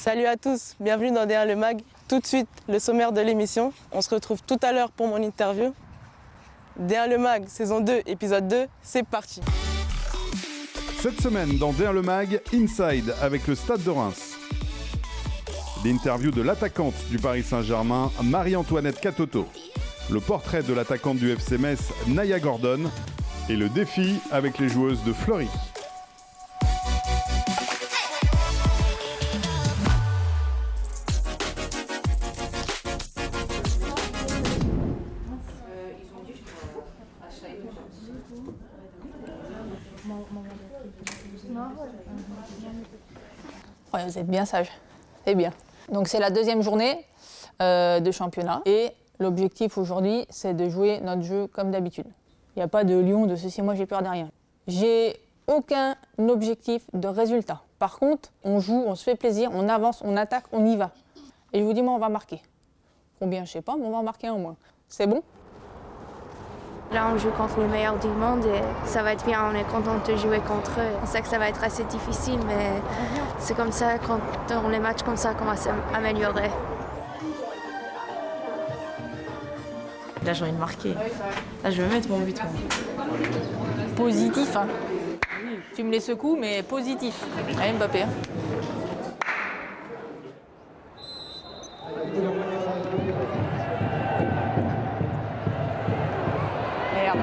Salut à tous, bienvenue dans D1 Le Mag. Tout de suite, le sommaire de l'émission. On se retrouve tout à l'heure pour mon interview. D1 Le Mag, saison 2, épisode 2, c'est parti. Cette semaine, dans D1 Le Mag, Inside avec le Stade de Reims. L'interview de l'attaquante du Paris Saint-Germain, Marie-Antoinette Katoto. Le portrait de l'attaquante du FC Metz, Naya Gordon. Et le défi avec les joueuses de Fleury. Ouais, vous êtes bien sage, c'est bien. Donc c'est la deuxième journée de championnat et l'objectif aujourd'hui c'est de jouer notre jeu comme d'habitude. Il n'y a pas de lion, de ceci, moi j'ai peur de rien. J'ai aucun objectif de résultat. Par contre, on joue, on se fait plaisir, on avance, on attaque, on y va. Et je vous dis, moi on va marquer. Combien, je sais pas, mais on va en marquer un au moins. C'est bon ? Là, on joue contre les meilleurs du monde et ça va être bien. On est content de jouer contre eux. On sait que ça va être assez difficile, mais c'est comme ça, dans les matchs comme ça, qu'on va s'améliorer. Là, j'ai envie de marquer. Là, je vais mettre mon but. Positif, hein. Tu me les secoues, mais positif. Allez, Mbappé. Hein. Merde.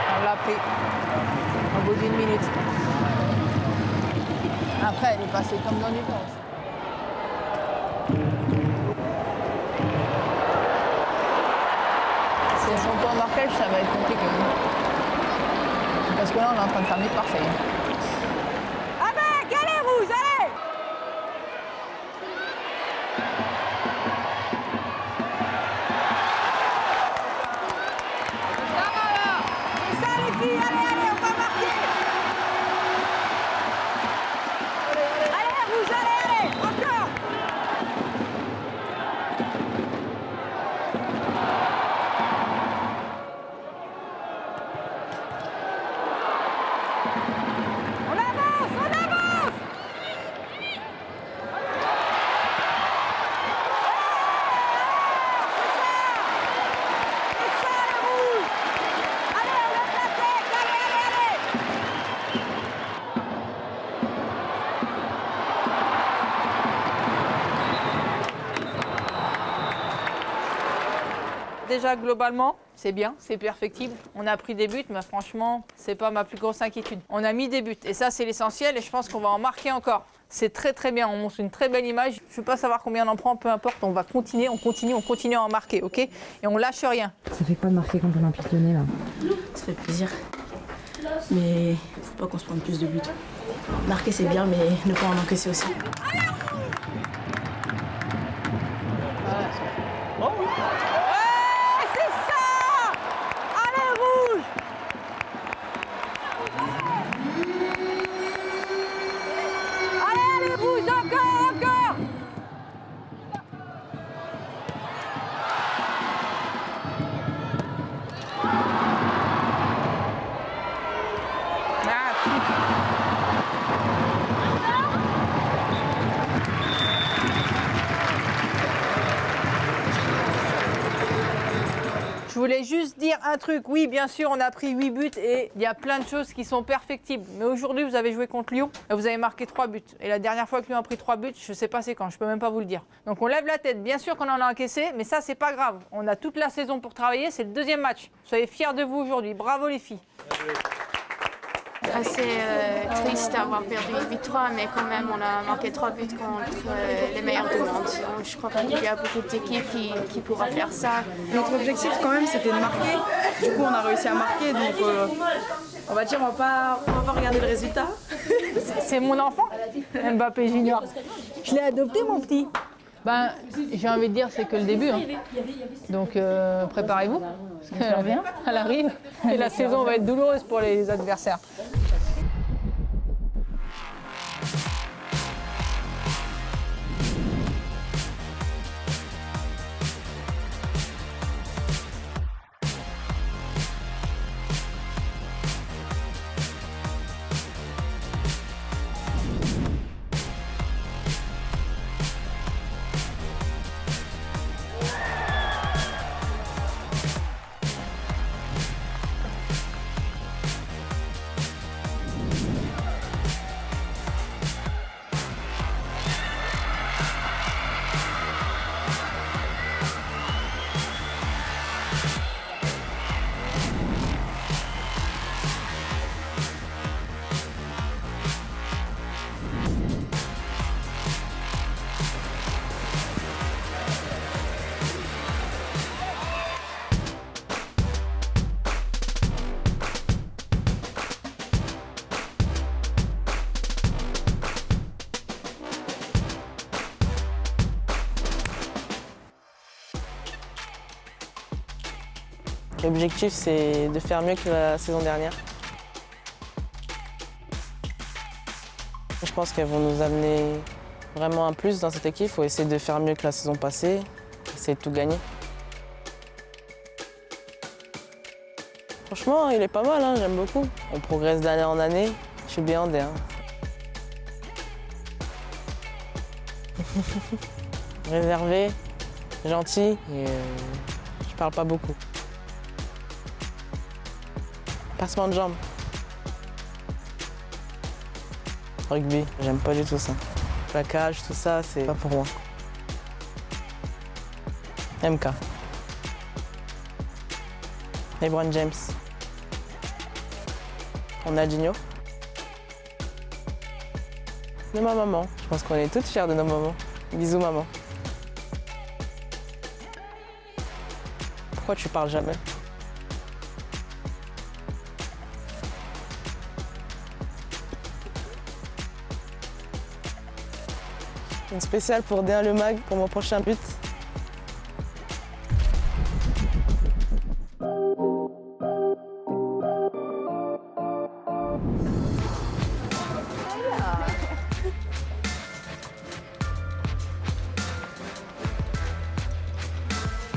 On l'a pris. Au bout d'une minute. Après, elle est passée comme dans du temps. Si elles sont pas en marquage, ça va être compliqué. Parce que là, on est en train de faire mieux que Marseille. Avec, allez, rouge, allez! C'est ça les filles, allez, on va marquer! Allez, rouge, allez, encore! On avance! C'est ça, le rouge! Allez, on lève la tête! Allez! Déjà, globalement, c'est bien, c'est perfectible. On a pris des buts, mais franchement, c'est pas ma plus grosse inquiétude. On a mis des buts, et ça, c'est l'essentiel, et je pense qu'on va en marquer encore. C'est très très bien, on montre une très belle image. Je ne veux pas savoir combien on en prend, peu importe, on va continuer, on continue à en marquer, ok? Et on lâche rien. Ça fait quoi de marquer contre l'Olympique Lyonnais là? Ça fait plaisir. Mais faut pas qu'on se prenne plus de buts. Marquer, c'est bien, mais ne pas en encaisser aussi. C'est ça! Allez, rouge! Allez, rouge, encore! Ah, putain. Je voulais juste dire un truc. Oui, bien sûr, on a pris 8 buts et il y a plein de choses qui sont perfectibles. Mais aujourd'hui, vous avez joué contre Lyon et vous avez marqué 3 buts. Et la dernière fois que Lyon a pris 3 buts, je ne sais pas c'est quand, je peux même pas vous le dire. Donc on lève la tête. Bien sûr qu'on en a encaissé, mais ça, c'est pas grave. On a toute la saison pour travailler, c'est le deuxième match. Soyez fiers de vous aujourd'hui. Bravo les filles. Assez triste d'avoir perdu 8-3, mais quand même, on a marqué 3 buts contre les meilleurs du monde. Donc, je crois qu'il y a beaucoup d'équipes qui pourront faire ça. Notre objectif quand même c'était de marquer, du coup on a réussi à marquer donc on va dire on va pas regarder le résultat. C'est mon enfant, Mbappé Junior. Je l'ai adopté mon petit. Ben, j'ai envie de dire c'est que le début. Hein. Donc préparez-vous, parce qu'elle arrive et la saison va être douloureuse pour les adversaires. L'objectif, c'est de faire mieux que la saison dernière. Je pense qu'elles vont nous amener vraiment un plus dans cette équipe. Il faut essayer de faire mieux que la saison passée, essayer de tout gagner. Franchement, il est pas mal, hein, j'aime beaucoup. On progresse d'année en année. Je suis bien en D1. Réservé, gentil et je parle pas beaucoup. Passement de jambes. Rugby, j'aime pas du tout ça. Plaquage, tout ça, c'est pas pour moi. MK. LeBron James. Ronaldinho. De ma maman. Je pense qu'on est toutes fières de nos mamans. Bisous maman. Pourquoi tu parles jamais? Une spéciale pour D1 Le Mag pour mon prochain but.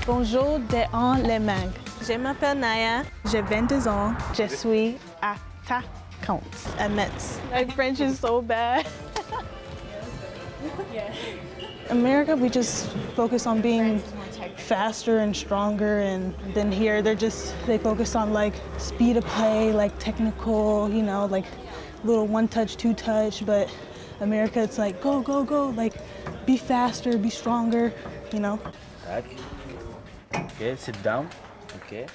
Bonjour D1 Le Mag. Je m'appelle Naya, j'ai 22 ans, je suis attaquante à Metz. My French is so bad. America, we just focus on being faster and stronger, and then here they focus on like speed of play, like technical, you know, like little one touch, two touch, but America, it's like go, go, go, like be faster, be stronger, you know. Ok, sit down. Ok.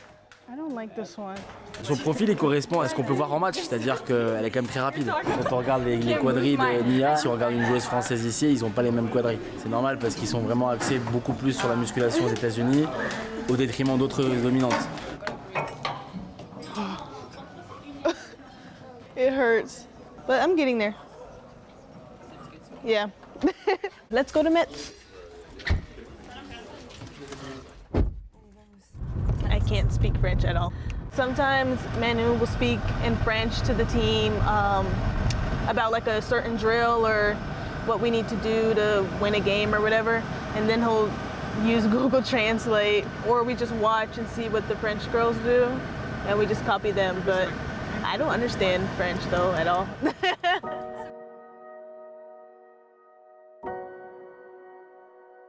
I don't like this one. Son profil il correspond à ce qu'on peut voir en match, c'est-à-dire qu'elle est quand même très rapide. Quand on regarde les quadrilles de Nia, si on regarde une joueuse française ici, ils n'ont pas les mêmes quadrilles. C'est normal parce qu'ils sont vraiment axés beaucoup plus sur la musculation aux États-Unis au détriment d'autres dominantes. It hurts, but I'm getting there. Yeah. Let's go to Metz. I can't speak French at all. Sometimes Manu will speak in French to the team about like a certain drill or what we need to do to win a game or whatever, and then he'll use Google Translate, or we just watch and see what the French girls do, and we just copy them, but I don't understand French though at all.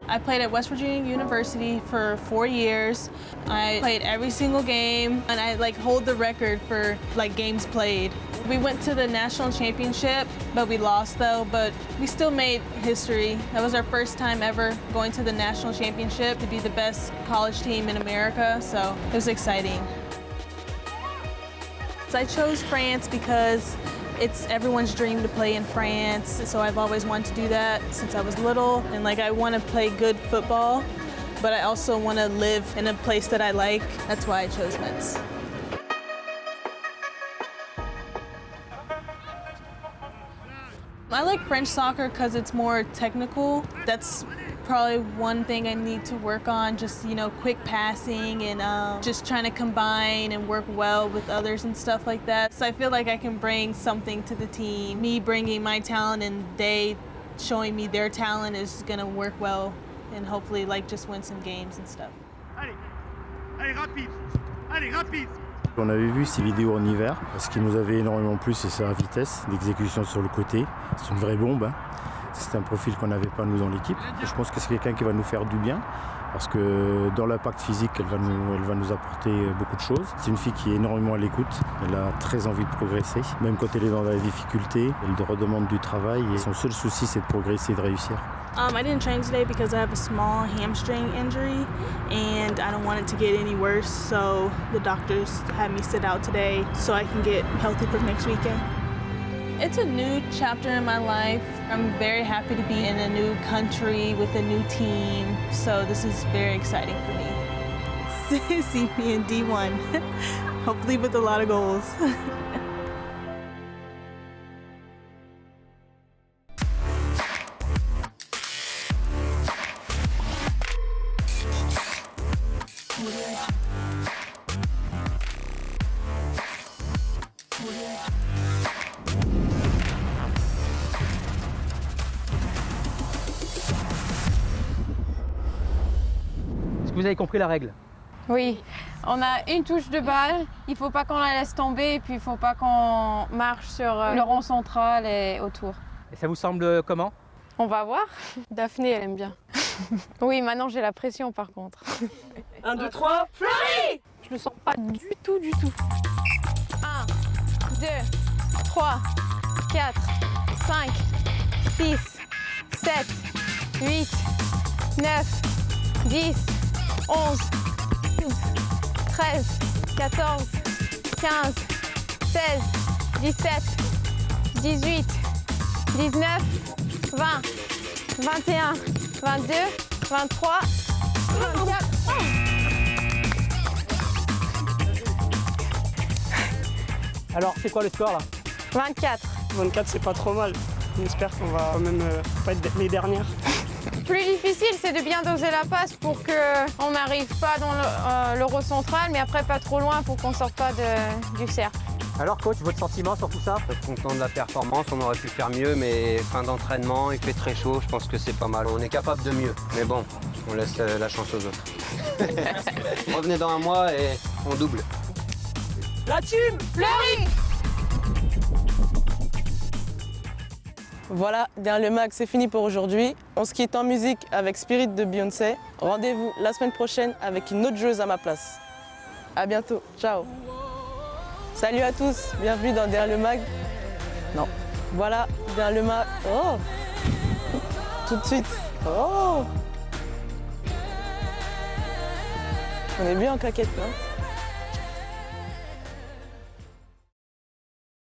I played at West Virginia University for 4 years. I played every single game, and I hold the record for games played. We went to the national championship, but we lost though, but we still made history. That was our first time ever going to the national championship to be the best college team in America, so it was exciting. So I chose France because it's everyone's dream to play in France, so I've always wanted to do that since I was little. And I want to play good football, but I also want to live in a place that I like. That's why I chose Metz. I like French soccer because it's more technical. That's probably one thing I need to work on, just, quick passing and just trying to combine and work well with others and stuff like that. So I feel like I can bring something to the team. Me bringing my talent and they showing me their talent is going to work well and hopefully just win some games and stuff. Allez, rapide! Allez, rapide! On avait vu ses vidéos en hiver. Ce qui nous avait énormément plu, c'est sa vitesse d'exécution sur le côté. C'est une vraie bombe. C'est un profil qu'on n'avait pas nous dans l'équipe. Je pense que c'est quelqu'un qui va nous faire du bien parce que dans l'impact physique, elle va nous apporter beaucoup de choses. C'est une fille qui est énormément à l'écoute. Elle a très envie de progresser. Même quand elle est dans la difficulté, elle redemande du travail et son seul souci, c'est de progresser et de réussir. I didn't train today because I have a small hamstring injury and I don't want it to get any worse, so the doctors had me sit out today so I can get healthy for next weekend. It's a new chapter in my life. I'm very happy to be in a new country with a new team, so this is very exciting for me. See me in D1, hopefully with a lot of goals. que vous avez compris la règle? Oui, on a une touche de balle, il ne faut pas qu'on la laisse tomber et puis il ne faut pas qu'on marche sur le rond central et autour. Et ça vous semble comment? On va voir. Daphné, elle aime bien. Oui, maintenant j'ai la pression par contre. 1, 2, 3, Fleury! Je le sens pas du tout, du tout. 1, 2, 3, 4, 5, 6, 7, 8, 9, 10, 11, 12, 13, 14, 15, 16, 17, 18, 19, 20, 21, 22, 23, 24. Alors, c'est quoi le score là? 24. 24, c'est pas trop mal. On espère qu'on va quand même pas être les dernières. Plus difficile, c'est de bien doser la passe pour qu'on n'arrive pas dans l'euro central, mais après pas trop loin pour qu'on ne sorte pas du cercle. Alors coach, votre sentiment sur tout ça? Content de la performance, on aurait pu faire mieux, mais fin d'entraînement, il fait très chaud, je pense que c'est pas mal. On est capable de mieux, mais bon, on laisse la chance aux autres. Revenez dans un mois et on double. La team Fleury! Voilà, Derrière le mag, c'est fini pour aujourd'hui. On se quitte en musique avec Spirit de Beyoncé. Rendez-vous la semaine prochaine avec une autre joueuse à ma place. À bientôt, ciao. Salut à tous, bienvenue dans Derrière le mag. Non, voilà, Derrière le mag. Oh, tout de suite. Oh, on est bien en claquette, non?